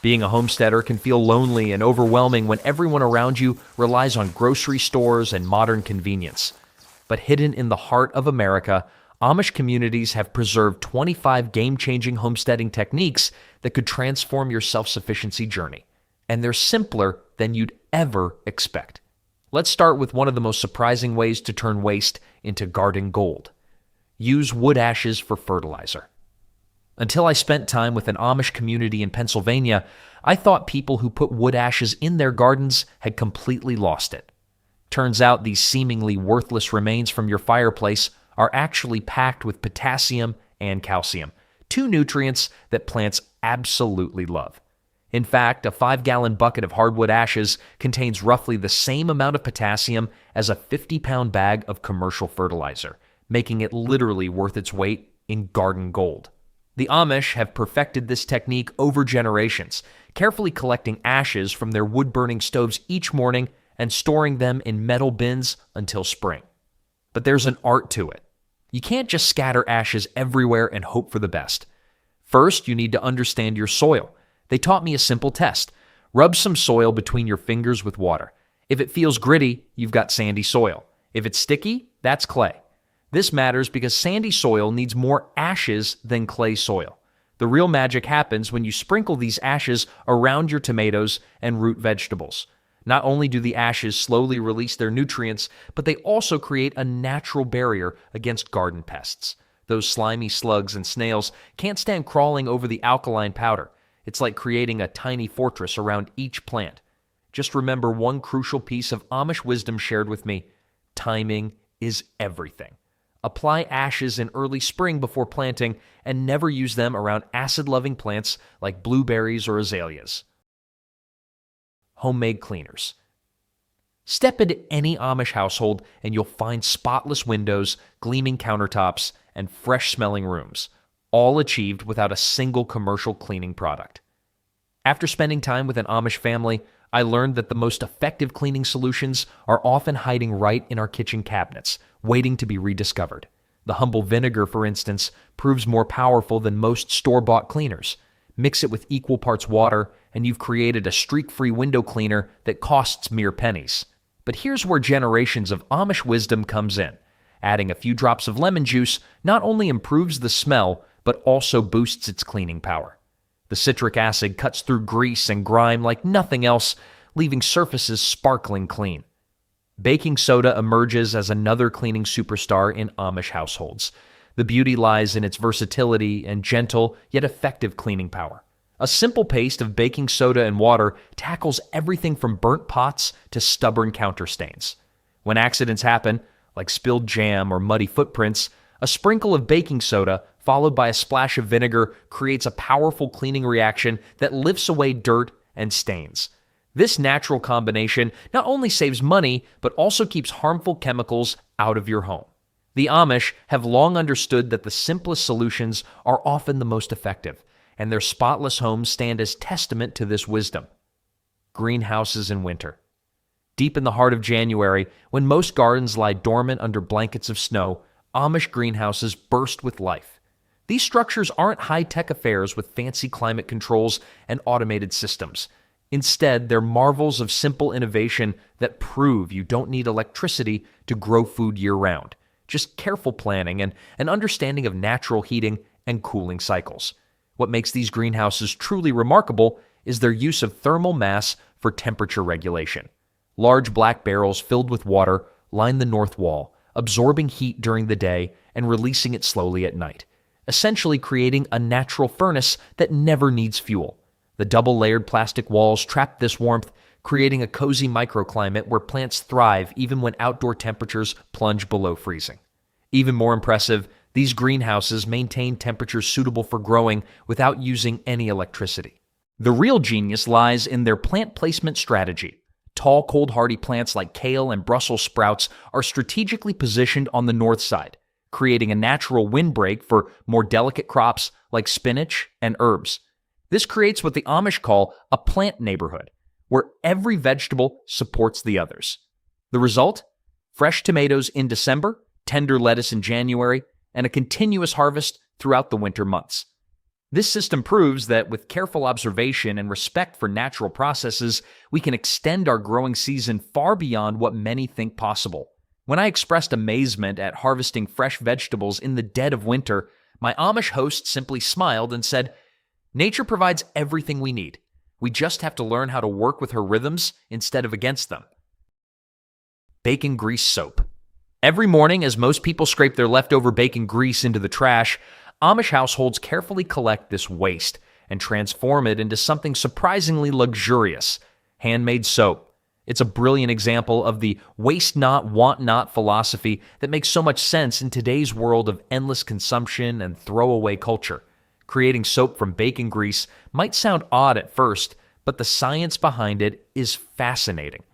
Being a homesteader can feel lonely and overwhelming when everyone around you relies on grocery stores and modern convenience. But hidden in the heart of America, Amish communities have preserved 25 game-changing homesteading techniques that could transform your self-sufficiency journey. And they're simpler than you'd ever expect. Let's start with one of the most surprising ways to turn waste into garden gold. Use wood ashes for fertilizer. Until I spent time with an Amish community in Pennsylvania, I thought people who put wood ashes in their gardens had completely lost it. Turns out these seemingly worthless remains from your fireplace are actually packed with potassium and calcium, two nutrients that plants absolutely love. In fact, a 5-gallon bucket of hardwood ashes contains roughly the same amount of potassium as a 50-pound bag of commercial fertilizer, making it literally worth its weight in garden gold. The Amish have perfected this technique over generations, carefully collecting ashes from their wood-burning stoves each morning and storing them in metal bins until spring. But there's an art to it. You can't just scatter ashes everywhere and hope for the best. First, you need to understand your soil. They taught me a simple test. Rub some soil between your fingers with water. If it feels gritty, you've got sandy soil. If it's sticky, that's clay. This matters because sandy soil needs more ashes than clay soil. The real magic happens when you sprinkle these ashes around your tomatoes and root vegetables. Not only do the ashes slowly release their nutrients, but they also create a natural barrier against garden pests. Those slimy slugs and snails can't stand crawling over the alkaline powder. It's like creating a tiny fortress around each plant. Just remember one crucial piece of Amish wisdom shared with me. Timing is everything. Apply ashes in early spring before planting and never use them around acid-loving plants like blueberries or azaleas. Homemade cleaners. Step into any Amish household and you'll find spotless windows, gleaming countertops, and fresh-smelling rooms, all achieved without a single commercial cleaning product. After spending time with an Amish family, I learned that the most effective cleaning solutions are often hiding right in our kitchen cabinets, waiting to be rediscovered. The humble vinegar, for instance, proves more powerful than most store-bought cleaners. Mix it with equal parts water, and you've created a streak-free window cleaner that costs mere pennies. But here's where generations of Amish wisdom comes in. Adding a few drops of lemon juice not only improves the smell, but also boosts its cleaning power. The citric acid cuts through grease and grime like nothing else, leaving surfaces sparkling clean. Baking soda emerges as another cleaning superstar in Amish households. The beauty lies in its versatility and gentle yet effective cleaning power. A simple paste of baking soda and water tackles everything from burnt pots to stubborn counter stains. When accidents happen, like spilled jam or muddy footprints, a sprinkle of baking soda followed by a splash of vinegar creates a powerful cleaning reaction that lifts away dirt and stains. This natural combination not only saves money, but also keeps harmful chemicals out of your home. The Amish have long understood that the simplest solutions are often the most effective, and their spotless homes stand as testament to this wisdom. Greenhouses in winter. Deep in the heart of January, when most gardens lie dormant under blankets of snow, Amish greenhouses burst with life. These structures aren't high-tech affairs with fancy climate controls and automated systems. Instead, they're marvels of simple innovation that prove you don't need electricity to grow food year-round. Just careful planning and an understanding of natural heating and cooling cycles. What makes these greenhouses truly remarkable is their use of thermal mass for temperature regulation. Large black barrels filled with water line the north wall, absorbing heat during the day and releasing it slowly at night, essentially creating a natural furnace that never needs fuel. The double-layered plastic walls trap this warmth, creating a cozy microclimate where plants thrive even when outdoor temperatures plunge below freezing. Even more impressive, these greenhouses maintain temperatures suitable for growing without using any electricity. The real genius lies in their plant placement strategy. Tall, cold-hardy plants like kale and Brussels sprouts are strategically positioned on the north side, creating a natural windbreak for more delicate crops like spinach and herbs. This creates what the Amish call a plant neighborhood, where every vegetable supports the others. The result? Fresh tomatoes in December, tender lettuce in January, and a continuous harvest throughout the winter months. This system proves that with careful observation and respect for natural processes, we can extend our growing season far beyond what many think possible. When I expressed amazement at harvesting fresh vegetables in the dead of winter, my Amish host simply smiled and said, "Nature provides everything we need. We just have to learn how to work with her rhythms instead of against them." Bacon grease soap. Every morning, as most people scrape their leftover bacon grease into the trash, Amish households carefully collect this waste and transform it into something surprisingly luxurious: handmade soap. It's a brilliant example of the waste not, want not philosophy that makes so much sense in today's world of endless consumption and throwaway culture. Creating soap from bacon grease might sound odd at first, but the science behind it is fascinating.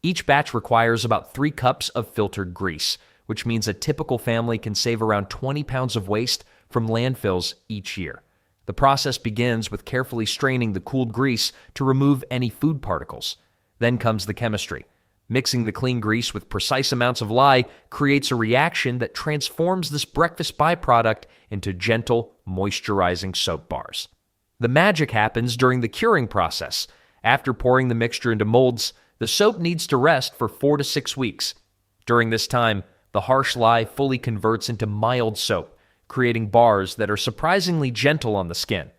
Each batch requires about 3 cups of filtered grease, which means a typical family can save around 20 pounds of waste from landfills each year. The process begins with carefully straining the cooled grease to remove any food particles. Then comes the chemistry. Mixing the clean grease with precise amounts of lye creates a reaction that transforms this breakfast byproduct into gentle, moisturizing soap bars. The magic happens during the curing process. After pouring the mixture into molds, the soap needs to rest for 4 to 6 weeks. During this time, the harsh lye fully converts into mild soap, creating bars that are surprisingly gentle on the skin.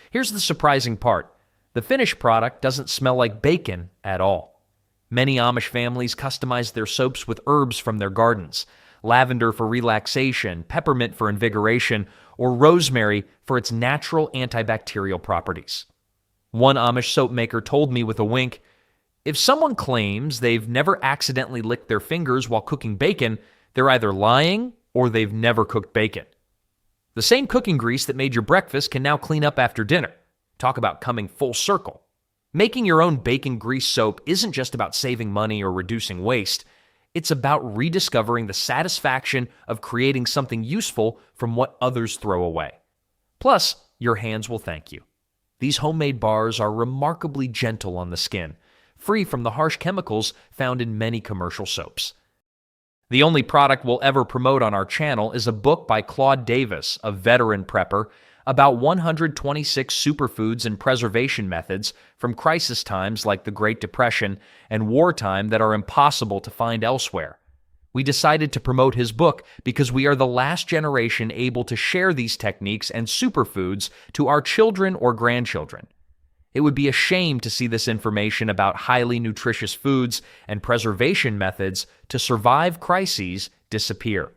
Here's the surprising part: the finished product doesn't smell like bacon at all. Many Amish families customize their soaps with herbs from their gardens: lavender for relaxation, peppermint for invigoration, or rosemary for its natural antibacterial properties. One Amish soap maker told me with a wink, "If someone claims they've never accidentally licked their fingers while cooking bacon, they're either lying or they've never cooked bacon." The same cooking grease that made your breakfast can now clean up after dinner. Talk about coming full circle. Making your own bacon grease soap isn't just about saving money or reducing waste. It's about rediscovering the satisfaction of creating something useful from what others throw away. Plus, your hands will thank you. These homemade bars are remarkably gentle on the skin, free from the harsh chemicals found in many commercial soaps. The only product we'll ever promote on our channel is a book by Claude Davis, a veteran prepper, about 126 superfoods and preservation methods from crisis times like the Great Depression and wartime that are impossible to find elsewhere. We decided to promote his book because we are the last generation able to share these techniques and superfoods to our children or grandchildren. It would be a shame to see this information about highly nutritious foods and preservation methods to survive crises disappear.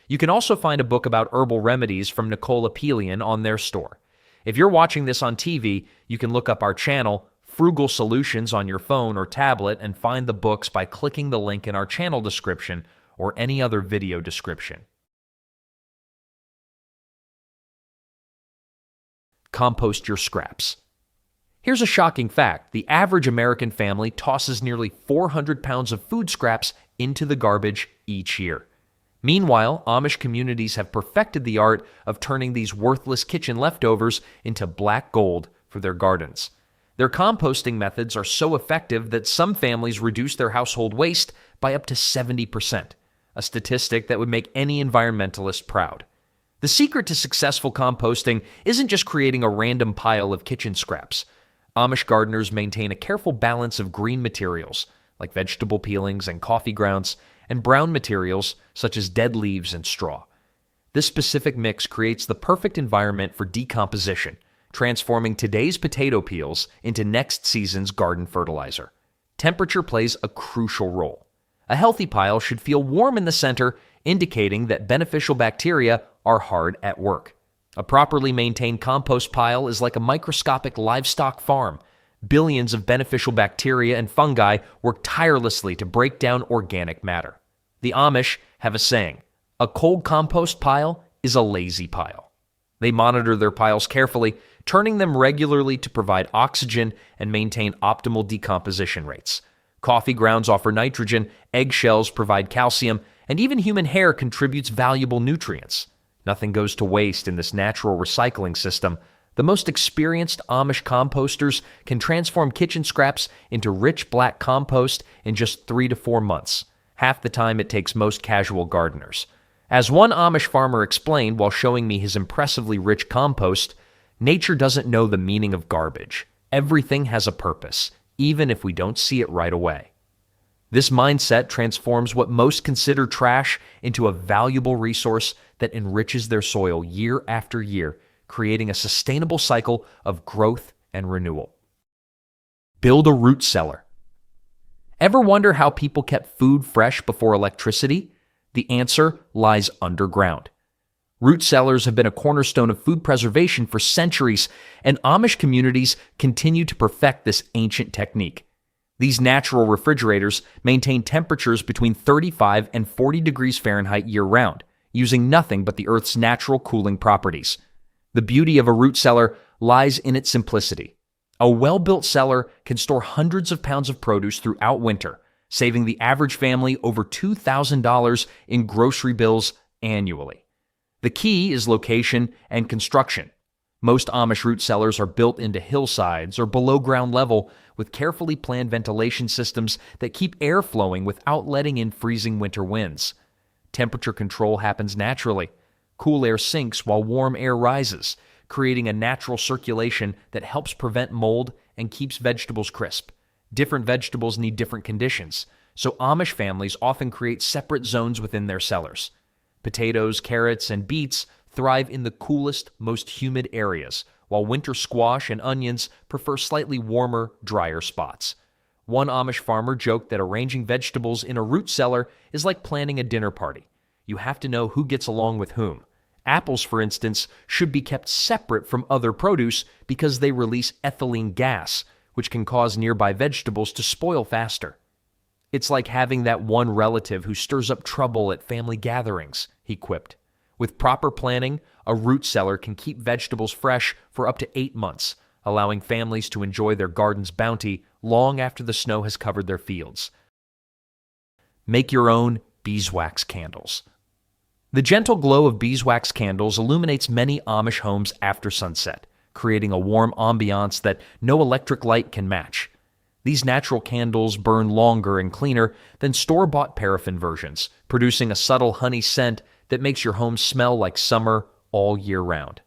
You can also find a book about herbal remedies from Nicole Apelian on their store. If you're watching this on TV, you can look up our channel, Frugal Solutions, on your phone or tablet and find the books by clicking the link in our channel description or any other video description. Compost your scraps. Here's a shocking fact: the average American family tosses nearly 400 pounds of food scraps into the garbage each year. Meanwhile, Amish communities have perfected the art of turning these worthless kitchen leftovers into black gold for their gardens. Their composting methods are so effective that some families reduce their household waste by up to 70%, a statistic that would make any environmentalist proud. The secret to successful composting isn't just creating a random pile of kitchen scraps. Amish gardeners maintain a careful balance of green materials, like vegetable peelings and coffee grounds, and brown materials, such as dead leaves and straw. This specific mix creates the perfect environment for decomposition, transforming today's potato peels into next season's garden fertilizer. Temperature plays a crucial role. A healthy pile should feel warm in the center, indicating that beneficial bacteria are hard at work. A properly maintained compost pile is like a microscopic livestock farm. Billions of beneficial bacteria and fungi work tirelessly to break down organic matter. The Amish have a saying: a cold compost pile is a lazy pile. They monitor their piles carefully, turning them regularly to provide oxygen and maintain optimal decomposition rates. Coffee grounds offer nitrogen, eggshells provide calcium, and even human hair contributes valuable nutrients. Nothing goes to waste in this natural recycling system. The most experienced Amish composters can transform kitchen scraps into rich black compost in just 3 to 4 months, half the time it takes most casual gardeners. As one Amish farmer explained while showing me his impressively rich compost, Nature doesn't know the meaning of garbage. Everything has a purpose, even if we don't see it right away. This mindset transforms what most consider trash into a valuable resource that enriches their soil year after year, creating a sustainable cycle of growth and renewal. Build a root cellar. Ever wonder how people kept food fresh before electricity? The answer lies underground. Root cellars have been a cornerstone of food preservation for centuries, and Amish communities continue to perfect this ancient technique. These natural refrigerators maintain temperatures between 35 and 40 degrees Fahrenheit year-round, using nothing but the Earth's natural cooling properties. The beauty of a root cellar lies in its simplicity. A well-built cellar can store hundreds of pounds of produce throughout winter, saving the average family over $2,000 in grocery bills annually. The key is location and construction. Most Amish root cellars are built into hillsides or below ground level with carefully planned ventilation systems that keep air flowing without letting in freezing winter winds. Temperature control happens naturally. Cool air sinks while warm air rises, creating a natural circulation that helps prevent mold and keeps vegetables crisp. Different vegetables need different conditions, so Amish families often create separate zones within their cellars. Potatoes, carrots, and beets thrive in the coolest, most humid areas, while winter squash and onions prefer slightly warmer, drier spots. One Amish farmer joked that arranging vegetables in a root cellar is like planning a dinner party. You have to know who gets along with whom. Apples, for instance, should be kept separate from other produce because they release ethylene gas, which can cause nearby vegetables to spoil faster. It's like having that one relative who stirs up trouble at family gatherings, he quipped. With proper planning, a root cellar can keep vegetables fresh for up to 8 months, allowing families to enjoy their garden's bounty long after the snow has covered their fields. Make your own beeswax candles. The gentle glow of beeswax candles illuminates many Amish homes after sunset, creating a warm ambiance that no electric light can match. These natural candles burn longer and cleaner than store-bought paraffin versions, producing a subtle honey scent that makes your home smell like summer all year round.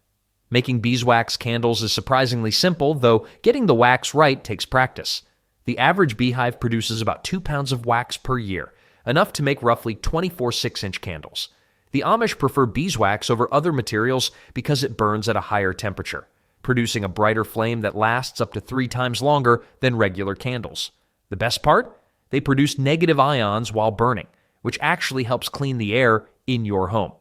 Making beeswax candles is surprisingly simple, though getting the wax right takes practice. The average beehive produces about 2 pounds of wax per year, enough to make roughly 24 6-inch candles. The Amish prefer beeswax over other materials because it burns at a higher temperature, producing a brighter flame that lasts up to 3 times longer than regular candles. The best part? They produce negative ions while burning, which actually helps clean the air in your home.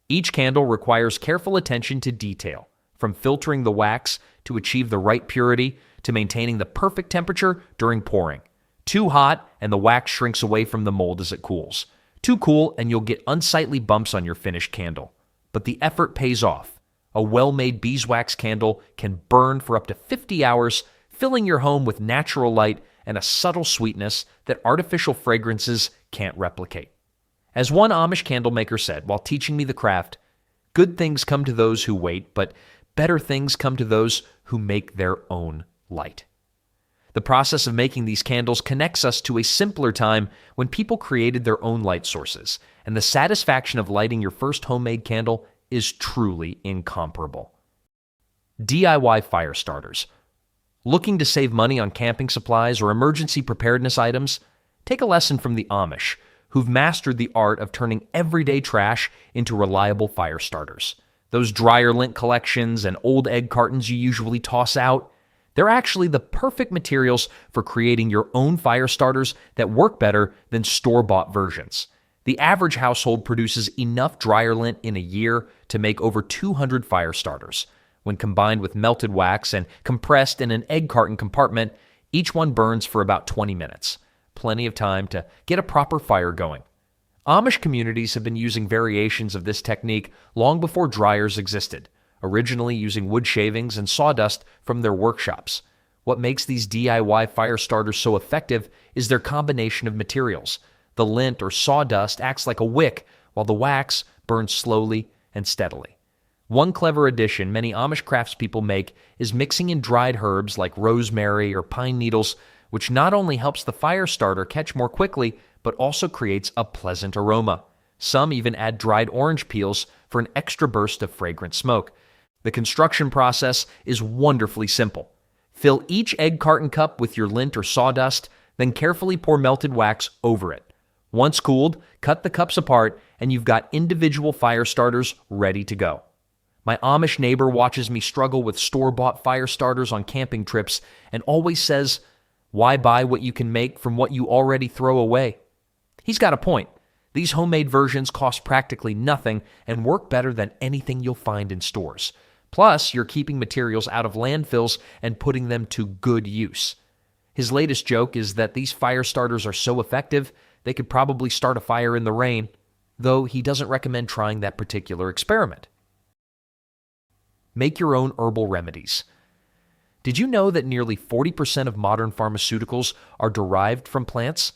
Each candle requires careful attention to detail, from filtering the wax to achieve the right purity to maintaining the perfect temperature during pouring. Too hot and the wax shrinks away from the mold as it cools. Too cool and you'll get unsightly bumps on your finished candle. But the effort pays off. A well-made beeswax candle can burn for up to 50 hours, filling your home with natural light and a subtle sweetness that artificial fragrances can't replicate. As one Amish candle maker said while teaching me the craft, good things come to those who wait, but better things come to those who make their own light. The process of making these candles connects us to a simpler time when people created their own light sources, and the satisfaction of lighting your first homemade candle is truly incomparable. DIY fire starters. Looking to save money on camping supplies or emergency preparedness items? Take a lesson from the Amish, who've mastered the art of turning everyday trash into reliable fire starters. Those dryer lint collections and old egg cartons you usually toss out, they're actually the perfect materials for creating your own fire starters that work better than store-bought versions. The average household produces enough dryer lint in a year to make over 200 fire starters. When combined with melted wax and compressed in an egg carton compartment, each one burns for about 20 minutes. Plenty of time to get a proper fire going. Amish communities have been using variations of this technique long before dryers existed, originally using wood shavings and sawdust from their workshops. What makes these DIY fire starters so effective is their combination of materials. The lint or sawdust acts like a wick, while the wax burns slowly and steadily. One clever addition many Amish craftspeople make is mixing in dried herbs like rosemary or pine needles, which not only helps the fire starter catch more quickly, but also creates a pleasant aroma. Some even add dried orange peels for an extra burst of fragrant smoke. The construction process is wonderfully simple. Fill each egg carton cup with your lint or sawdust, then carefully pour melted wax over it. Once cooled, cut the cups apart, and you've got individual fire starters ready to go. My Amish neighbor watches me struggle with store-bought fire starters on camping trips and always says, "Why buy what you can make from what you already throw away?" He's got a point. These homemade versions cost practically nothing and work better than anything you'll find in stores. Plus, you're keeping materials out of landfills and putting them to good use. His latest joke is that these fire starters are so effective, they could probably start a fire in the rain, though he doesn't recommend trying that particular experiment. Make your own herbal remedies. Did you know that nearly 40% of modern pharmaceuticals are derived from plants?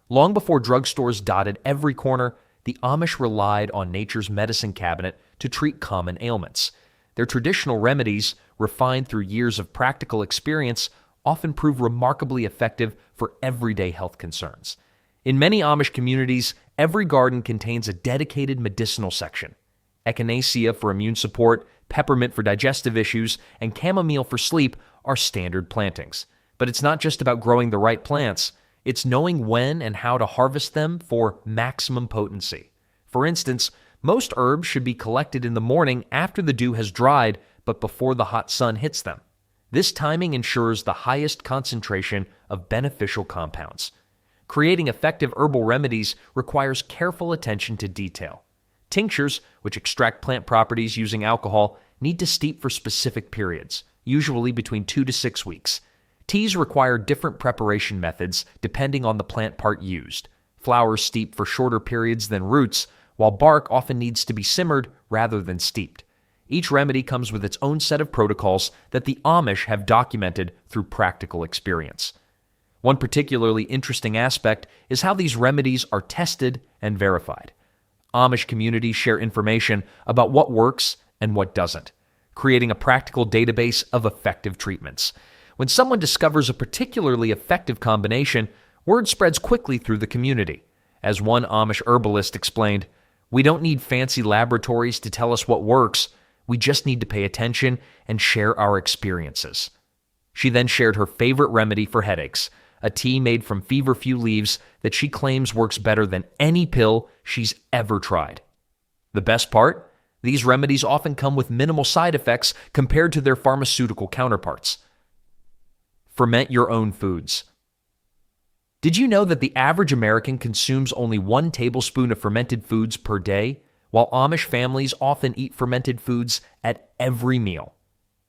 Long before drugstores dotted every corner, the Amish relied on nature's medicine cabinet to treat common ailments. Their traditional remedies, refined through years of practical experience, often prove remarkably effective for everyday health concerns. In many Amish communities, every garden contains a dedicated medicinal section. Echinacea for immune support, peppermint for digestive issues, and chamomile for sleep are standard plantings. But it's not just about growing the right plants. It's knowing when and how to harvest them for maximum potency. For instance, most herbs should be collected in the morning after the dew has dried, but before the hot sun hits them. This timing ensures the highest concentration of beneficial compounds. Creating effective herbal remedies requires careful attention to detail. Tinctures, which extract plant properties using alcohol, need to steep for specific periods, usually between 2 to 6 weeks. Teas require different preparation methods depending on the plant part used. Flowers steep for shorter periods than roots, while bark often needs to be simmered rather than steeped. Each remedy comes with its own set of protocols that the Amish have documented through practical experience. One particularly interesting aspect is how these remedies are tested and verified. Amish communities share information about what works and what doesn't, creating a practical database of effective treatments. When someone discovers a particularly effective combination, word spreads quickly through the community. As one Amish herbalist explained, "We don't need fancy laboratories to tell us what works. We just need to pay attention and share our experiences." She then shared her favorite remedy for headaches, a tea made from feverfew leaves that she claims works better than any pill she's ever tried. The best part? These remedies often come with minimal side effects compared to their pharmaceutical counterparts. Ferment your own foods. Did you know that the average American consumes only 1 tablespoon of fermented foods per day, while Amish families often eat fermented foods at every meal?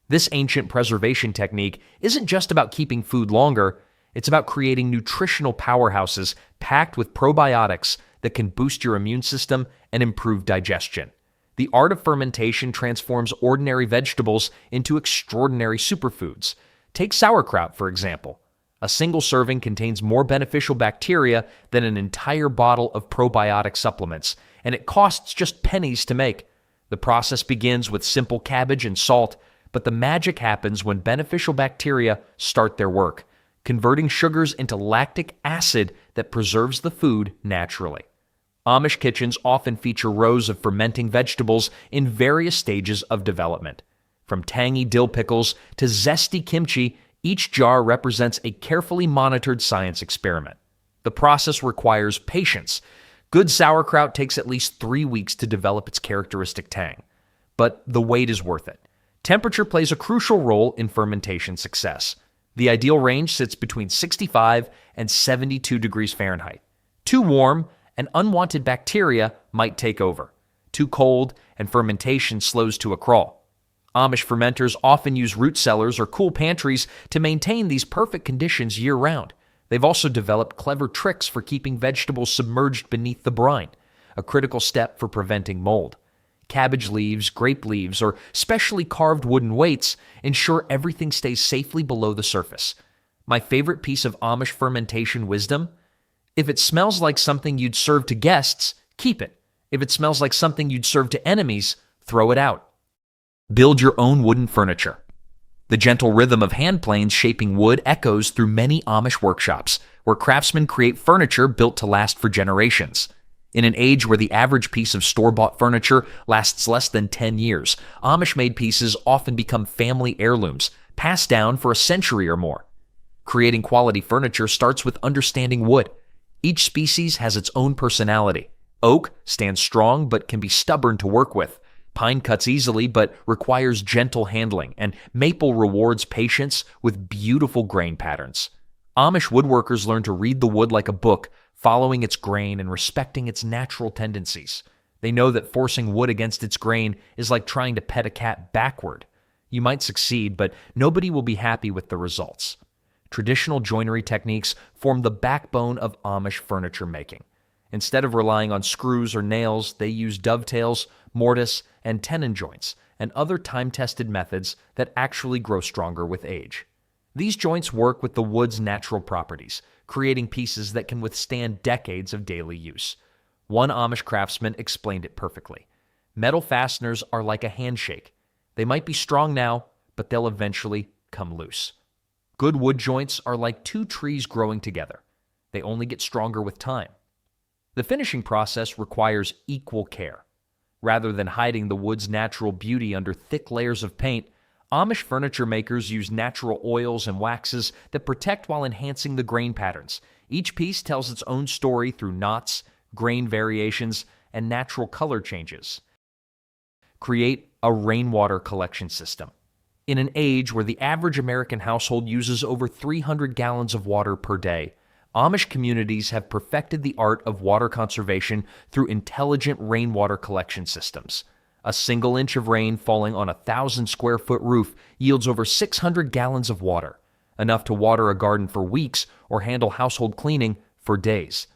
This ancient preservation technique isn't just about keeping food longer, it's about creating nutritional powerhouses packed with probiotics that can boost your immune system and improve digestion. The art of fermentation transforms ordinary vegetables into extraordinary superfoods. Take sauerkraut, for example. A single serving contains more beneficial bacteria than an entire bottle of probiotic supplements, and it costs just pennies to make. The process begins with simple cabbage and salt, but the magic happens when beneficial bacteria start their work, converting sugars into lactic acid that preserves the food naturally. Amish kitchens often feature rows of fermenting vegetables in various stages of development. From tangy dill pickles to zesty kimchi, each jar represents a carefully monitored science experiment. The process requires patience. Good sauerkraut takes at least 3 weeks to develop its characteristic tang. But the wait is worth it. Temperature plays a crucial role in fermentation success. The ideal range sits between 65 and 72 degrees Fahrenheit. Too warm, and unwanted bacteria might take over. Too cold, and fermentation slows to a crawl. Amish fermenters often use root cellars or cool pantries to maintain these perfect conditions year-round. They've also developed clever tricks for keeping vegetables submerged beneath the brine, a critical step for preventing mold. Cabbage leaves, grape leaves, or specially carved wooden weights ensure everything stays safely below the surface. My favorite piece of Amish fermentation wisdom? If it smells like something you'd serve to guests, keep it. If it smells like something you'd serve to enemies, throw it out. Build your own wooden furniture. The gentle rhythm of hand planes shaping wood echoes through many Amish workshops, where craftsmen create furniture built to last for generations. In an age where the average piece of store-bought furniture lasts less than 10 years, Amish-made pieces often become family heirlooms, passed down for a century or more. Creating quality furniture starts with understanding wood. Each species has its own personality. Oak stands strong but can be stubborn to work with. Pine cuts easily but requires gentle handling, and maple rewards patience with beautiful grain patterns. Amish woodworkers learn to read the wood like a book, following its grain and respecting its natural tendencies. They know that forcing wood against its grain is like trying to pet a cat backward. You might succeed, but nobody will be happy with the results. Traditional joinery techniques form the backbone of Amish furniture making. Instead of relying on screws or nails, they use dovetails, mortise, and tenon joints, and other time-tested methods that actually grow stronger with age. These joints work with the wood's natural properties, creating pieces that can withstand decades of daily use. One Amish craftsman explained it perfectly. Metal fasteners are like a handshake. They might be strong now, but they'll eventually come loose. Good wood joints are like two trees growing together. They only get stronger with time. The finishing process requires equal care. Rather than hiding the wood's natural beauty under thick layers of paint, Amish furniture makers use natural oils and waxes that protect while enhancing the grain patterns. Each piece tells its own story through knots, grain variations, and natural color changes. Create a rainwater collection system. In an age where the average American household uses over 300 gallons of water per day, Amish communities have perfected the art of water conservation through intelligent rainwater collection systems. A single inch of rain falling on a 1,000-square-foot roof yields over 600 gallons of water, enough to water a garden for weeks or handle household cleaning for days.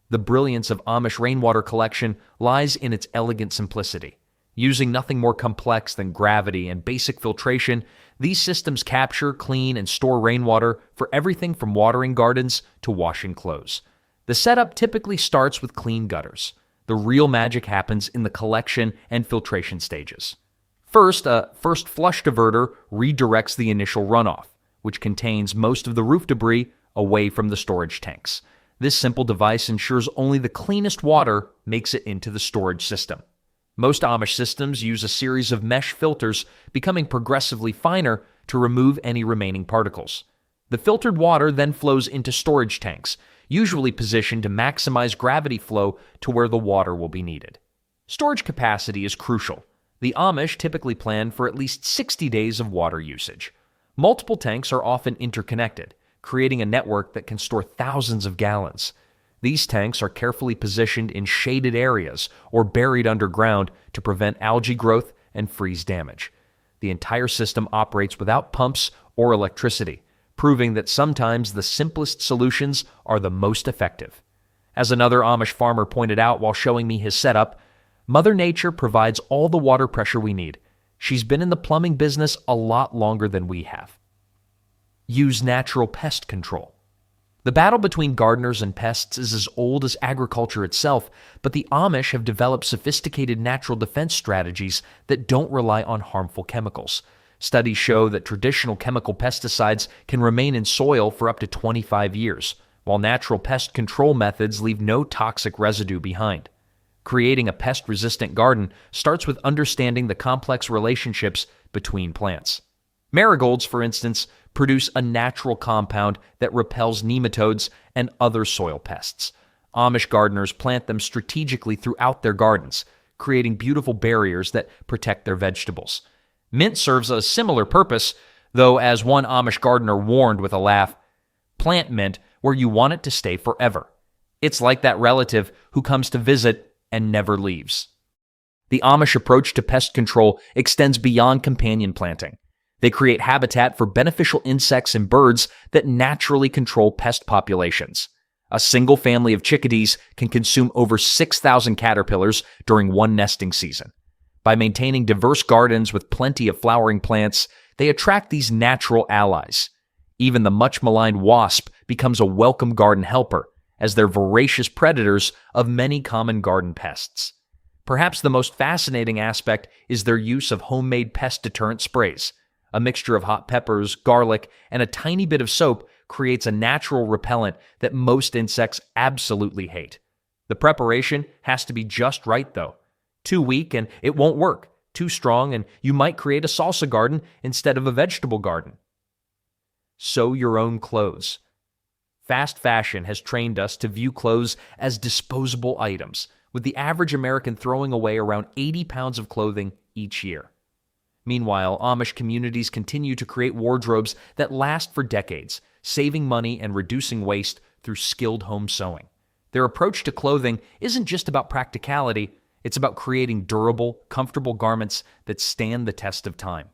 The brilliance of Amish rainwater collection lies in its elegant simplicity. Using nothing more complex than gravity and basic filtration, these systems capture, clean, and store rainwater for everything from watering gardens to washing clothes. The setup typically starts with clean gutters. The real magic happens in the collection and filtration stages. First, a first flush diverter redirects the initial runoff, which contains most of the roof debris, away from the storage tanks. This simple device ensures only the cleanest water makes it into the storage system. Most Amish systems use a series of mesh filters, becoming progressively finer to remove any remaining particles. The filtered water then flows into storage tanks, usually positioned to maximize gravity flow to where the water will be needed. Storage capacity is crucial. The Amish typically plan for at least 60 days of water usage. Multiple tanks are often interconnected, creating a network that can store thousands of gallons. These tanks are carefully positioned in shaded areas or buried underground to prevent algae growth and freeze damage. The entire system operates without pumps or electricity, proving that sometimes the simplest solutions are the most effective. As another Amish farmer pointed out while showing me his setup, Mother Nature provides all the water pressure we need. She's been in the plumbing business a lot longer than we have. Use natural pest control. The battle between gardeners and pests is as old as agriculture itself, but the Amish have developed sophisticated natural defense strategies that don't rely on harmful chemicals. Studies show that traditional chemical pesticides can remain in soil for up to 25 years, while natural pest control methods leave no toxic residue behind. Creating a pest-resistant garden starts with understanding the complex relationships between plants. Marigolds, for instance, produce a natural compound that repels nematodes and other soil pests. Amish gardeners plant them strategically throughout their gardens, creating beautiful barriers that protect their vegetables. Mint serves a similar purpose, though as one Amish gardener warned with a laugh, plant mint where you want it to stay forever. It's like that relative who comes to visit and never leaves. The Amish approach to pest control extends beyond companion planting. They create habitat for beneficial insects and birds that naturally control pest populations. A single family of chickadees can consume over 6,000 caterpillars during one nesting season. By maintaining diverse gardens with plenty of flowering plants, they attract these natural allies. Even the much-maligned wasp becomes a welcome garden helper, as they're voracious predators of many common garden pests. Perhaps the most fascinating aspect is their use of homemade pest deterrent sprays. A mixture of hot peppers, garlic, and a tiny bit of soap creates a natural repellent that most insects absolutely hate. The preparation has to be just right, though. Too weak and it won't work. Too strong and you might create a salsa garden instead of a vegetable garden. Sew your own clothes. Fast fashion has trained us to view clothes as disposable items, with the average American throwing away around 80 pounds of clothing each year. Meanwhile, Amish communities continue to create wardrobes that last for decades, saving money and reducing waste through skilled home sewing. Their approach to clothing isn't just about practicality, it's about creating durable, comfortable garments that stand the test of time.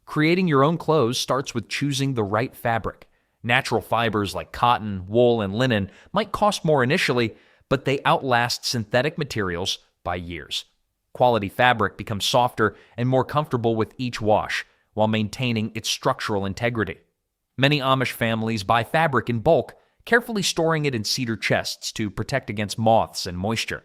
Creating your own clothes starts with choosing the right fabric. Natural fibers like cotton, wool, and linen might cost more initially, but they outlast synthetic materials by years. Quality fabric becomes softer and more comfortable with each wash, while maintaining its structural integrity. Many Amish families buy fabric in bulk, carefully storing it in cedar chests to protect against moths and moisture.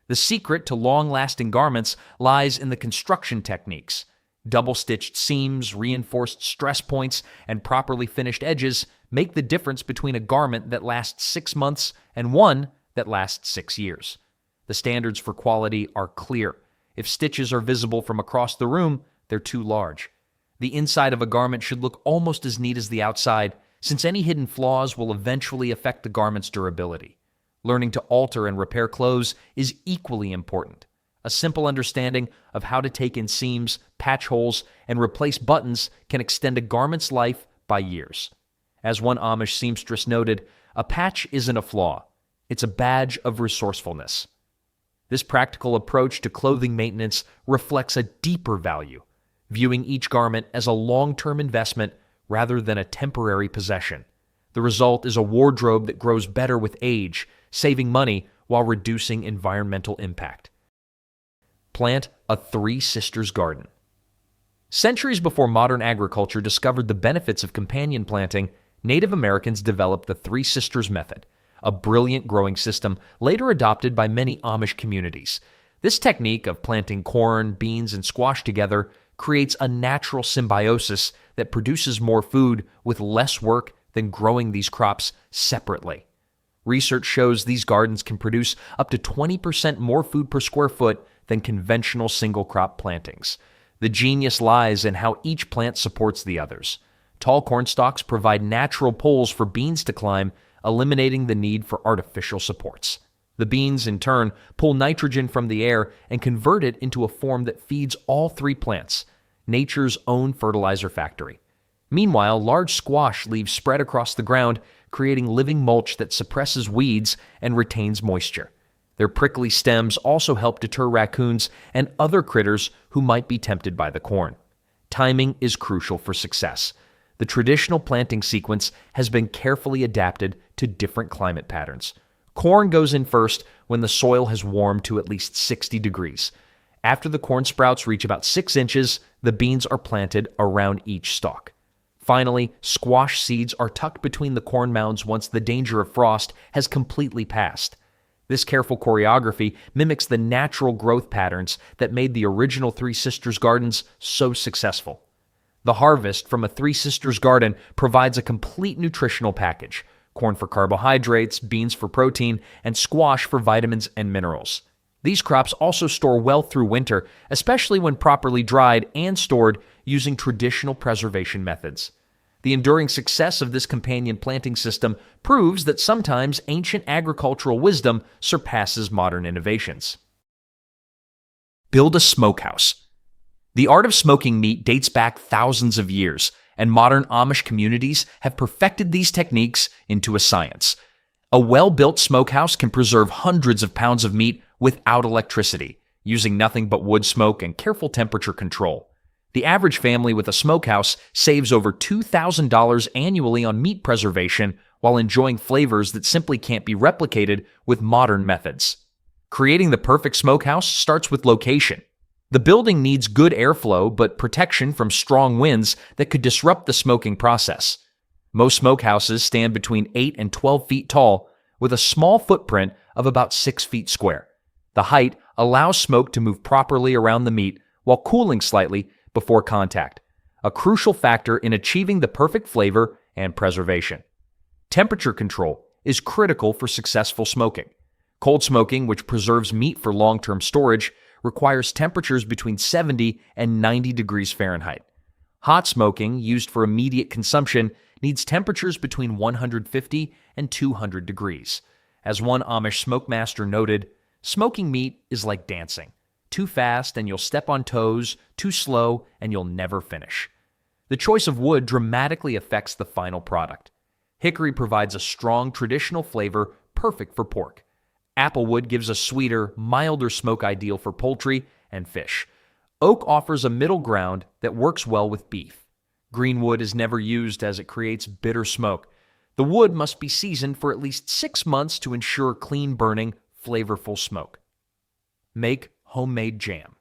The secret to long-lasting garments lies in the construction techniques. Double-stitched seams, reinforced stress points, and properly finished edges make the difference between a garment that lasts 6 months and one that lasts 6 years. The standards for quality are clear. If stitches are visible from across the room, they're too large. The inside of a garment should look almost as neat as the outside, since any hidden flaws will eventually affect the garment's durability. Learning to alter and repair clothes is equally important. A simple understanding of how to take in seams, patch holes, and replace buttons can extend a garment's life by years. As one Amish seamstress noted, a patch isn't a flaw. It's a badge of resourcefulness. This practical approach to clothing maintenance reflects a deeper value, viewing each garment as a long-term investment rather than a temporary possession. The result is a wardrobe that grows better with age, saving money while reducing environmental impact. Plant a Three Sisters garden. Centuries before modern agriculture discovered the benefits of companion planting, Native Americans developed the Three Sisters method, a brilliant growing system later adopted by many Amish communities. This technique of planting corn, beans, and squash together creates a natural symbiosis that produces more food with less work than growing these crops separately. Research shows these gardens can produce up to 20% more food per square foot than conventional single-crop plantings. The genius lies in how each plant supports the others. Tall corn stalks provide natural poles for beans to climb, eliminating the need for artificial supports. The beans, in turn, pull nitrogen from the air and convert it into a form that feeds all three plants, nature's own fertilizer factory. Meanwhile, large squash leaves spread across the ground, creating living mulch that suppresses weeds and retains moisture. Their prickly stems also help deter raccoons and other critters who might be tempted by the corn. Timing is crucial for success. The traditional planting sequence has been carefully adapted to different climate patterns. Corn goes in first when the soil has warmed to at least 60 degrees. After the corn sprouts reach about 6 inches, the beans are planted around each stalk. Finally, squash seeds are tucked between the corn mounds once the danger of frost has completely passed. This careful choreography mimics the natural growth patterns that made the original Three Sisters gardens so successful. The harvest from a Three Sisters garden provides a complete nutritional package: corn for carbohydrates, beans for protein, and squash for vitamins and minerals. These crops also store well through winter, especially when properly dried and stored using traditional preservation methods. The enduring success of this companion planting system proves that sometimes ancient agricultural wisdom surpasses modern innovations. Build a smokehouse. The art of smoking meat dates back thousands of years, and modern Amish communities have perfected these techniques into a science. A well-built smokehouse can preserve hundreds of pounds of meat without electricity, using nothing but wood smoke and careful temperature control. The average family with a smokehouse saves over $2,000 annually on meat preservation while enjoying flavors that simply can't be replicated with modern methods. Creating the perfect smokehouse starts with location. The building needs good airflow but protection from strong winds that could disrupt the smoking process. Most smokehouses stand between 8 and 12 feet tall, with a small footprint of about 6 feet square. The height allows smoke to move properly around the meat while cooling slightly before contact, a crucial factor in achieving the perfect flavor and preservation. Temperature control is critical for successful smoking. Cold smoking, which preserves meat for long-term storage, requires temperatures between 70 and 90 degrees Fahrenheit. Hot smoking, used for immediate consumption, needs temperatures between 150 and 200 degrees. As one Amish smokemaster noted, smoking meat is like dancing. Too fast and you'll step on toes, too slow and you'll never finish. The choice of wood dramatically affects the final product. Hickory provides a strong traditional flavor perfect for pork. Applewood gives a sweeter, milder smoke ideal for poultry and fish. Oak offers a middle ground that works well with beef. Greenwood is never used as it creates bitter smoke. The wood must be seasoned for at least 6 months to ensure clean burning, flavorful smoke. Make homemade jam.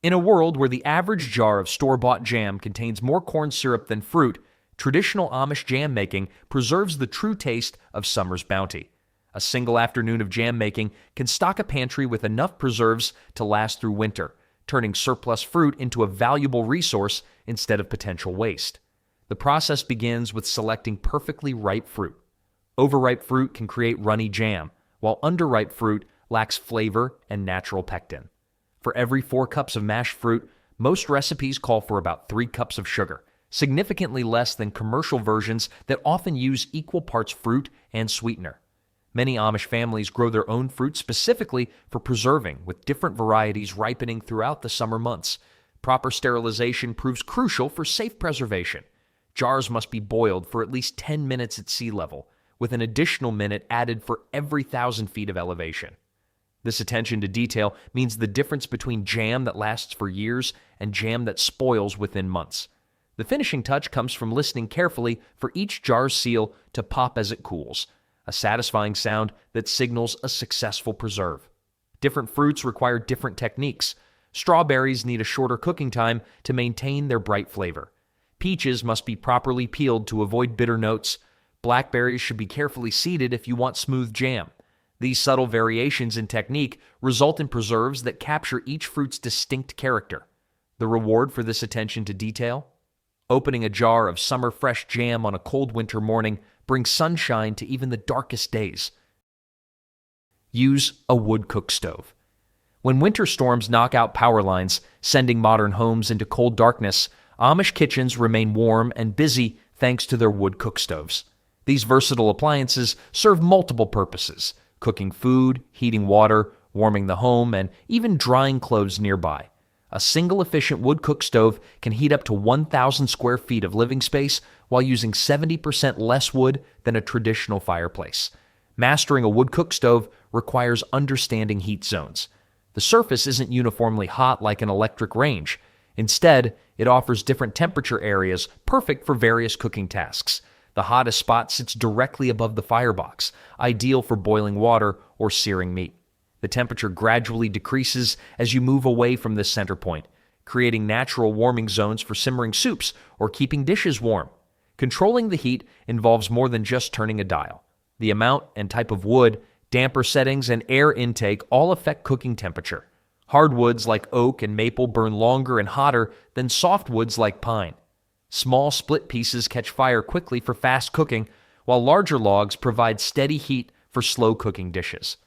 In a world where the average jar of store-bought jam contains more corn syrup than fruit, traditional Amish jam making preserves the true taste of summer's bounty. A single afternoon of jam making can stock a pantry with enough preserves to last through winter, turning surplus fruit into a valuable resource instead of potential waste. The process begins with selecting perfectly ripe fruit. Overripe fruit can create runny jam, while underripe fruit lacks flavor and natural pectin. For every 4 cups of mashed fruit, most recipes call for about 3 cups of sugar, significantly less than commercial versions that often use equal parts fruit and sweetener. Many Amish families grow their own fruit specifically for preserving, with different varieties ripening throughout the summer months. Proper sterilization proves crucial for safe preservation. Jars must be boiled for at least 10 minutes at sea level, with an additional minute added for every 1,000 feet of elevation. This attention to detail means the difference between jam that lasts for years and jam that spoils within months. The finishing touch comes from listening carefully for each jar's seal to pop as it cools, a satisfying sound that signals a successful preserve. Different fruits require different techniques. Strawberries need a shorter cooking time to maintain their bright flavor. Peaches must be properly peeled to avoid bitter notes. Blackberries should be carefully seeded if you want smooth jam. These subtle variations in technique result in preserves that capture each fruit's distinct character. The reward for this attention to detail? Opening a jar of summer fresh jam on a cold winter morning brings sunshine to even the darkest days. Use a wood cookstove. When winter storms knock out power lines, sending modern homes into cold darkness, Amish kitchens remain warm and busy thanks to their wood cookstoves. These versatile appliances serve multiple purposes: cooking food, heating water, warming the home, and even drying clothes nearby. A single efficient wood cookstove can heat up to 1,000 square feet of living space while using 70% less wood than a traditional fireplace. Mastering a wood cookstove requires understanding heat zones. The surface isn't uniformly hot like an electric range. Instead, it offers different temperature areas perfect for various cooking tasks. The hottest spot sits directly above the firebox, ideal for boiling water or searing meat. The temperature gradually decreases as you move away from this center point, creating natural warming zones for simmering soups or keeping dishes warm. Controlling the heat involves more than just turning a dial. The amount and type of wood, damper settings, and air intake all affect cooking temperature. Hardwoods like oak and maple burn longer and hotter than softwoods like pine. Small split pieces catch fire quickly for fast cooking, while larger logs provide steady heat for slow cooking dishes.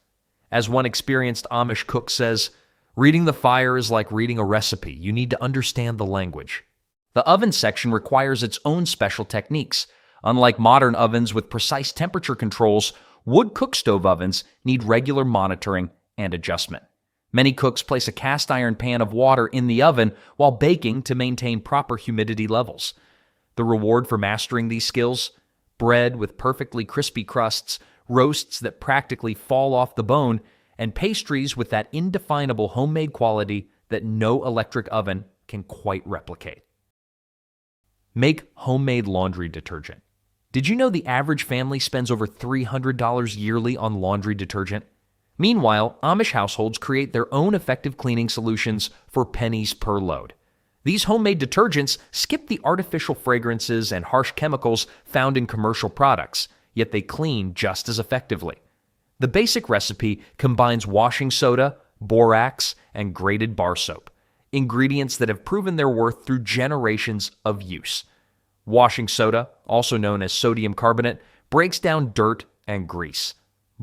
As one experienced Amish cook says, "Reading the fire is like reading a recipe. You need to understand the language." The oven section requires its own special techniques. Unlike modern ovens with precise temperature controls, wood cookstove ovens need regular monitoring and adjustment. Many cooks place a cast iron pan of water in the oven while baking to maintain proper humidity levels. The reward for mastering these skills? Bread with perfectly crispy crusts, roasts that practically fall off the bone, and pastries with that indefinable homemade quality that no electric oven can quite replicate. Make homemade laundry detergent. Did you know the average family spends over $300 yearly on laundry detergent? Meanwhile, Amish households create their own effective cleaning solutions for pennies per load. These homemade detergents skip the artificial fragrances and harsh chemicals found in commercial products, yet they clean just as effectively. The basic recipe combines washing soda, borax, and grated bar soap, ingredients that have proven their worth through generations of use. Washing soda, also known as sodium carbonate, breaks down dirt and grease.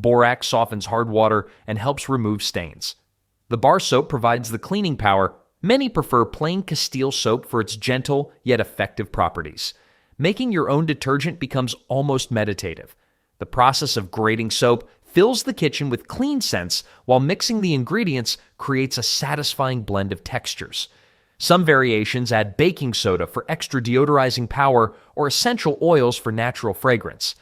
Borax softens hard water and helps remove stains. The bar soap provides the cleaning power. Many prefer plain Castile soap for its gentle yet effective properties. Making your own detergent becomes almost meditative. The process of grating soap fills the kitchen with clean scents while mixing the ingredients creates a satisfying blend of textures. Some variations add baking soda for extra deodorizing power or essential oils for natural fragrance.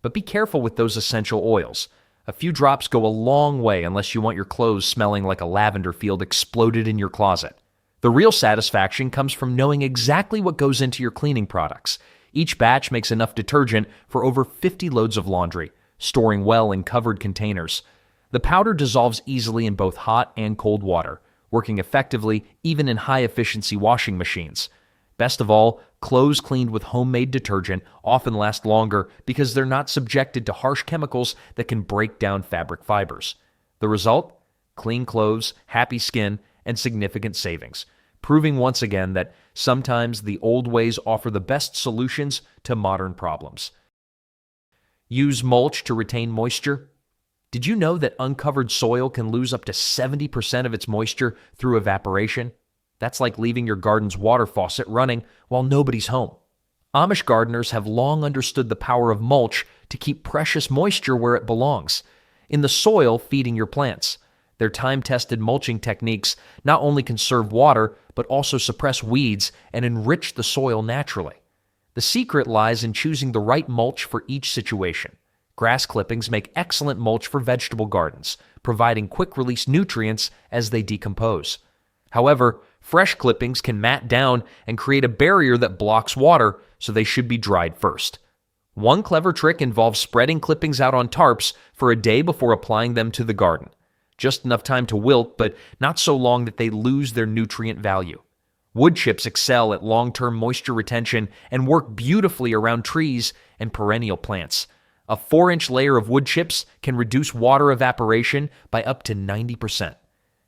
But be careful with those essential oils. A few drops go a long way unless you want your clothes smelling like a lavender field exploded in your closet. The real satisfaction comes from knowing exactly what goes into your cleaning products. Each batch makes enough detergent for over 50 loads of laundry, storing well in covered containers. The powder dissolves easily in both hot and cold water, working effectively even in high-efficiency washing machines. Best of all, clothes cleaned with homemade detergent often last longer because they're not subjected to harsh chemicals that can break down fabric fibers. The result? Clean clothes, happy skin, and significant savings, proving once again that sometimes the old ways offer the best solutions to modern problems. Use mulch to retain moisture. Did you know that uncovered soil can lose up to 70% of its moisture through evaporation? That's like leaving your garden's water faucet running while nobody's home. Amish gardeners have long understood the power of mulch to keep precious moisture where it belongs, in the soil feeding your plants. Their time-tested mulching techniques not only conserve water, but also suppress weeds and enrich the soil naturally. The secret lies in choosing the right mulch for each situation. Grass clippings make excellent mulch for vegetable gardens, providing quick-release nutrients as they decompose. However, fresh clippings can mat down and create a barrier that blocks water, so they should be dried first. One clever trick involves spreading clippings out on tarps for a day before applying them to the garden. Just enough time to wilt, but not so long that they lose their nutrient value. Wood chips excel at long-term moisture retention and work beautifully around trees and perennial plants. A 4-inch layer of wood chips can reduce water evaporation by up to 90%.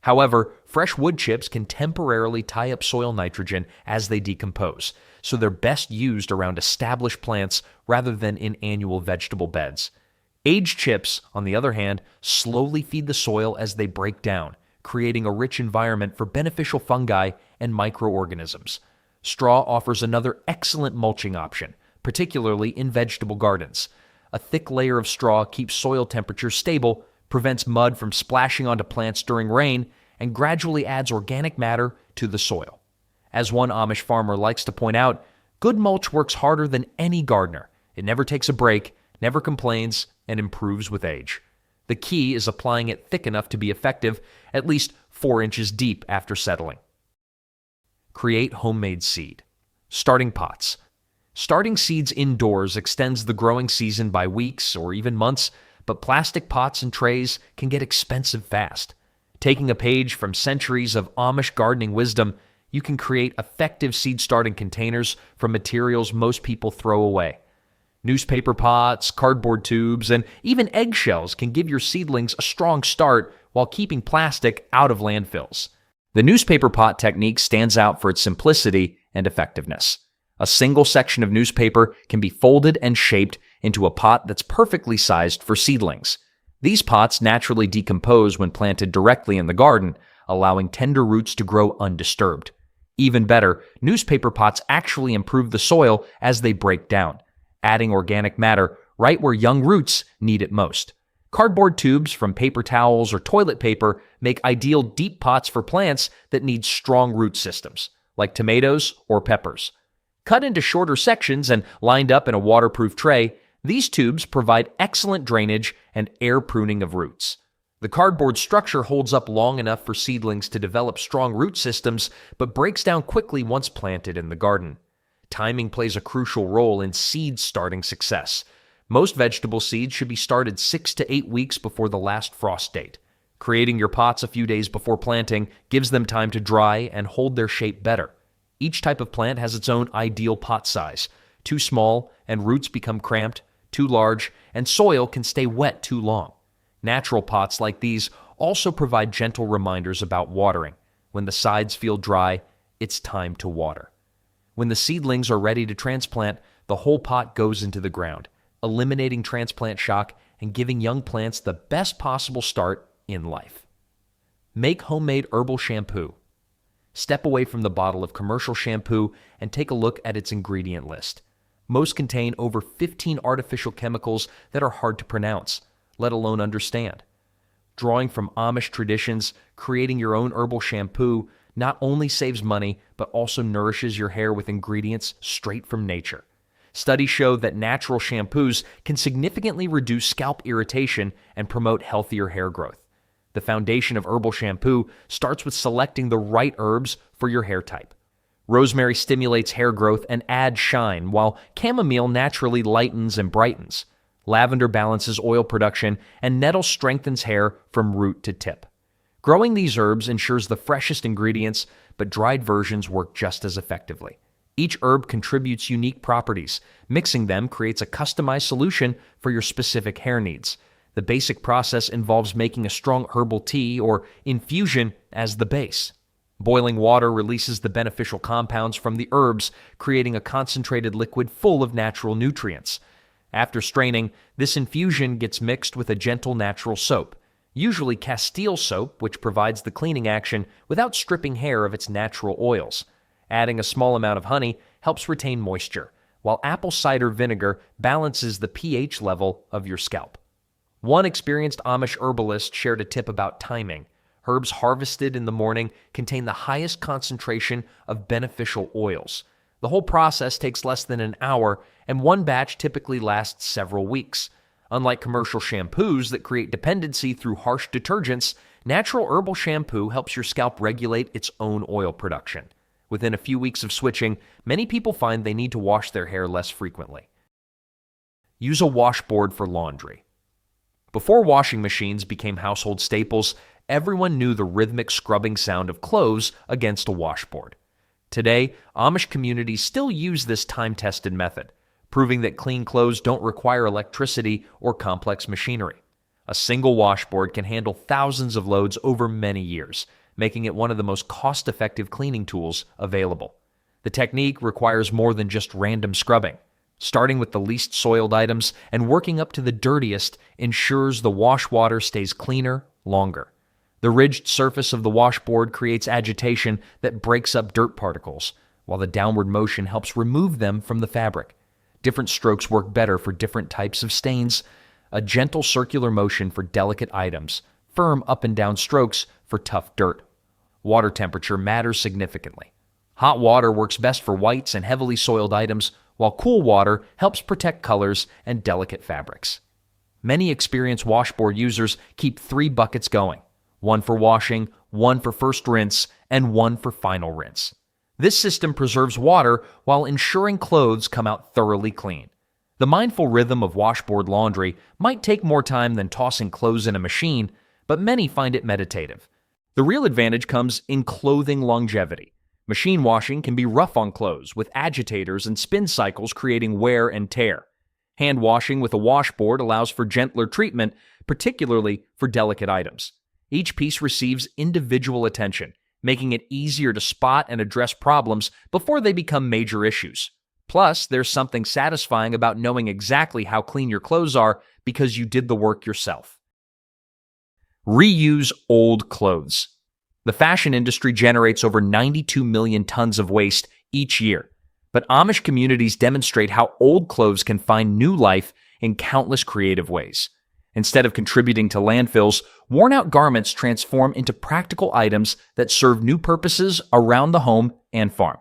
However, fresh wood chips can temporarily tie up soil nitrogen as they decompose, so they're best used around established plants rather than in annual vegetable beds. Aged chips, on the other hand, slowly feed the soil as they break down, creating a rich environment for beneficial fungi and microorganisms. Straw offers another excellent mulching option, particularly in vegetable gardens. A thick layer of straw keeps soil temperature stable, prevents mud from splashing onto plants during rain, and gradually adds organic matter to the soil. As one Amish farmer likes to point out, good mulch works harder than any gardener. It never takes a break, never complains, and improves with age. The key is applying it thick enough to be effective, at least 4 inches deep after settling. Create homemade seed. Starting pots. Starting seeds indoors extends the growing season by weeks or even months, but plastic pots and trays can get expensive fast. Taking a page from centuries of Amish gardening wisdom, you can create effective seed starting containers from materials most people throw away. Newspaper pots, cardboard tubes, and even eggshells can give your seedlings a strong start while keeping plastic out of landfills. The newspaper pot technique stands out for its simplicity and effectiveness. A single section of newspaper can be folded and shaped into a pot that's perfectly sized for seedlings. These pots naturally decompose when planted directly in the garden, allowing tender roots to grow undisturbed. Even better, newspaper pots actually improve the soil as they break down, adding organic matter right where young roots need it most. Cardboard tubes from paper towels or toilet paper make ideal deep pots for plants that need strong root systems, like tomatoes or peppers. Cut into shorter sections and lined up in a waterproof tray, these tubes provide excellent drainage and air pruning of roots. The cardboard structure holds up long enough for seedlings to develop strong root systems, but breaks down quickly once planted in the garden. Timing plays a crucial role in seed starting success. Most vegetable seeds should be started 6 to 8 weeks before the last frost date. Creating your pots a few days before planting gives them time to dry and hold their shape better. Each type of plant has its own ideal pot size. Too small, and roots become cramped. Too large, and soil can stay wet too long. Natural pots like these also provide gentle reminders about watering. When the sides feel dry, it's time to water. When the seedlings are ready to transplant, the whole pot goes into the ground, eliminating transplant shock and giving young plants the best possible start in life. Make homemade herbal shampoo. Step away from the bottle of commercial shampoo and take a look at its ingredient list. Most contain over 15 artificial chemicals that are hard to pronounce, let alone understand. Drawing from Amish traditions, creating your own herbal shampoo not only saves money, but also nourishes your hair with ingredients straight from nature. Studies show that natural shampoos can significantly reduce scalp irritation and promote healthier hair growth. The foundation of herbal shampoo starts with selecting the right herbs for your hair type. Rosemary stimulates hair growth and adds shine, while chamomile naturally lightens and brightens. Lavender balances oil production, and nettle strengthens hair from root to tip. Growing these herbs ensures the freshest ingredients, but dried versions work just as effectively. Each herb contributes unique properties. Mixing them creates a customized solution for your specific hair needs. The basic process involves making a strong herbal tea or infusion as the base. Boiling water releases the beneficial compounds from the herbs, creating a concentrated liquid full of natural nutrients. After straining, this infusion gets mixed with a gentle natural soap, usually Castile soap, which provides the cleaning action without stripping hair of its natural oils. Adding a small amount of honey helps retain moisture, while apple cider vinegar balances the pH level of your scalp. One experienced Amish herbalist shared a tip about timing. Herbs harvested in the morning contain the highest concentration of beneficial oils. The whole process takes less than an hour, and one batch typically lasts several weeks. Unlike commercial shampoos that create dependency through harsh detergents, natural herbal shampoo helps your scalp regulate its own oil production. Within a few weeks of switching, many people find they need to wash their hair less frequently. Use a washboard for laundry. Before washing machines became household staples, everyone knew the rhythmic scrubbing sound of clothes against a washboard. Today, Amish communities still use this time-tested method, proving that clean clothes don't require electricity or complex machinery. A single washboard can handle thousands of loads over many years, making it one of the most cost-effective cleaning tools available. The technique requires more than just random scrubbing. Starting with the least soiled items and working up to the dirtiest ensures the wash water stays cleaner longer. The ridged surface of the washboard creates agitation that breaks up dirt particles, while the downward motion helps remove them from the fabric. Different strokes work better for different types of stains. A gentle circular motion for delicate items, firm up and down strokes for tough dirt. Water temperature matters significantly. Hot water works best for whites and heavily soiled items, while cool water helps protect colors and delicate fabrics. Many experienced washboard users keep 3 buckets going, one for washing, one for first rinse, and one for final rinse. This system preserves water while ensuring clothes come out thoroughly clean. The mindful rhythm of washboard laundry might take more time than tossing clothes in a machine, but many find it meditative. The real advantage comes in clothing longevity. Machine washing can be rough on clothes, with agitators and spin cycles creating wear and tear. Hand washing with a washboard allows for gentler treatment, particularly for delicate items. Each piece receives individual attention, making it easier to spot and address problems before they become major issues. Plus, there's something satisfying about knowing exactly how clean your clothes are because you did the work yourself. Reuse old clothes. The fashion industry generates over 92 million tons of waste each year, but Amish communities demonstrate how old clothes can find new life in countless creative ways. Instead of contributing to landfills, worn-out garments transform into practical items that serve new purposes around the home and farm.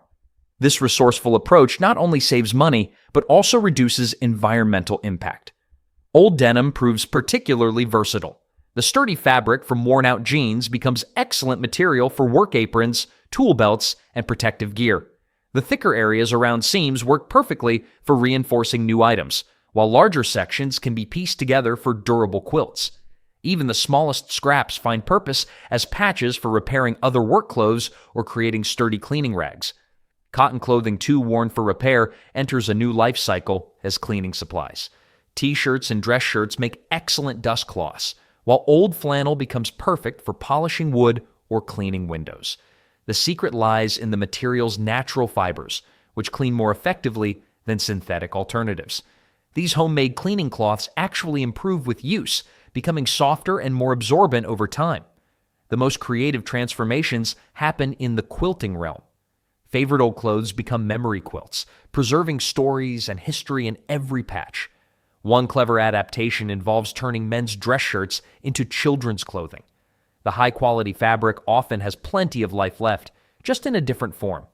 This resourceful approach not only saves money, but also reduces environmental impact. Old denim proves particularly versatile. The sturdy fabric from worn-out jeans becomes excellent material for work aprons, tool belts, and protective gear. The thicker areas around seams work perfectly for reinforcing new items, while larger sections can be pieced together for durable quilts. Even the smallest scraps find purpose as patches for repairing other work clothes or creating sturdy cleaning rags. Cotton clothing too worn for repair enters a new life cycle as cleaning supplies. T-shirts and dress shirts make excellent dust cloths, while old flannel becomes perfect for polishing wood or cleaning windows. The secret lies in the material's natural fibers, which clean more effectively than synthetic alternatives. These homemade cleaning cloths actually improve with use, becoming softer and more absorbent over time. The most creative transformations happen in the quilting realm. Favorite old clothes become memory quilts, preserving stories and history in every patch. One clever adaptation involves turning men's dress shirts into children's clothing. The high-quality fabric often has plenty of life left, just in a different form.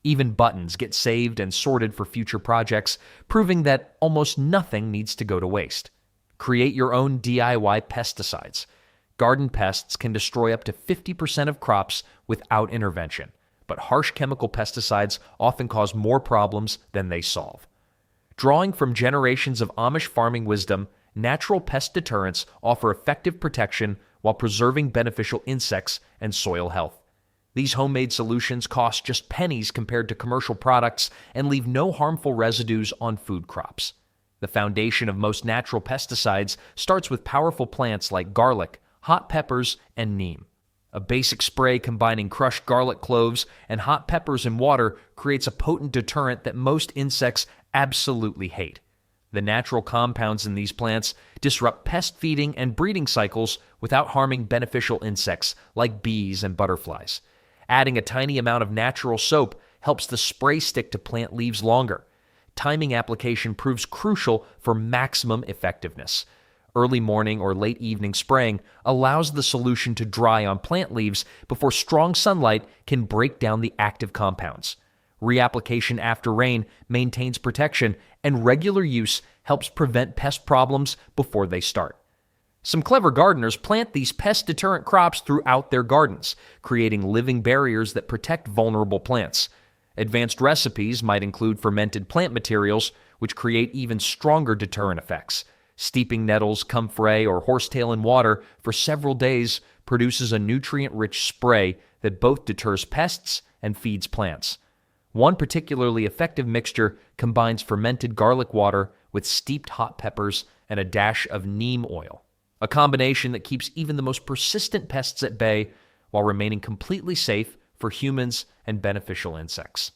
Even buttons get saved and sorted for future projects, proving that almost nothing needs to go to waste. Create your own DIY pesticides. Garden pests can destroy up to 50% of crops without intervention, but harsh chemical pesticides often cause more problems than they solve. Drawing from generations of Amish farming wisdom, natural pest deterrents offer effective protection while preserving beneficial insects and soil health. These homemade solutions cost just pennies compared to commercial products and leave no harmful residues on food crops. The foundation of most natural pesticides starts with powerful plants like garlic, hot peppers, and neem. A basic spray combining crushed garlic cloves and hot peppers in water creates a potent deterrent that most insects absolutely hate. The natural compounds in these plants disrupt pest feeding and breeding cycles without harming beneficial insects like bees and butterflies. Adding a tiny amount of natural soap helps the spray stick to plant leaves longer. Timing application proves crucial for maximum effectiveness. Early morning or late evening spraying allows the solution to dry on plant leaves before strong sunlight can break down the active compounds. Reapplication after rain maintains protection, and regular use helps prevent pest problems before they start. Some clever gardeners plant these pest deterrent crops throughout their gardens, creating living barriers that protect vulnerable plants. Advanced recipes might include fermented plant materials, which create even stronger deterrent effects. Steeping nettles, comfrey, or horsetail in water for several days produces a nutrient-rich spray that both deters pests and feeds plants. One particularly effective mixture combines fermented garlic water with steeped hot peppers and a dash of neem oil, a combination that keeps even the most persistent pests at bay while remaining completely safe for humans and beneficial insects.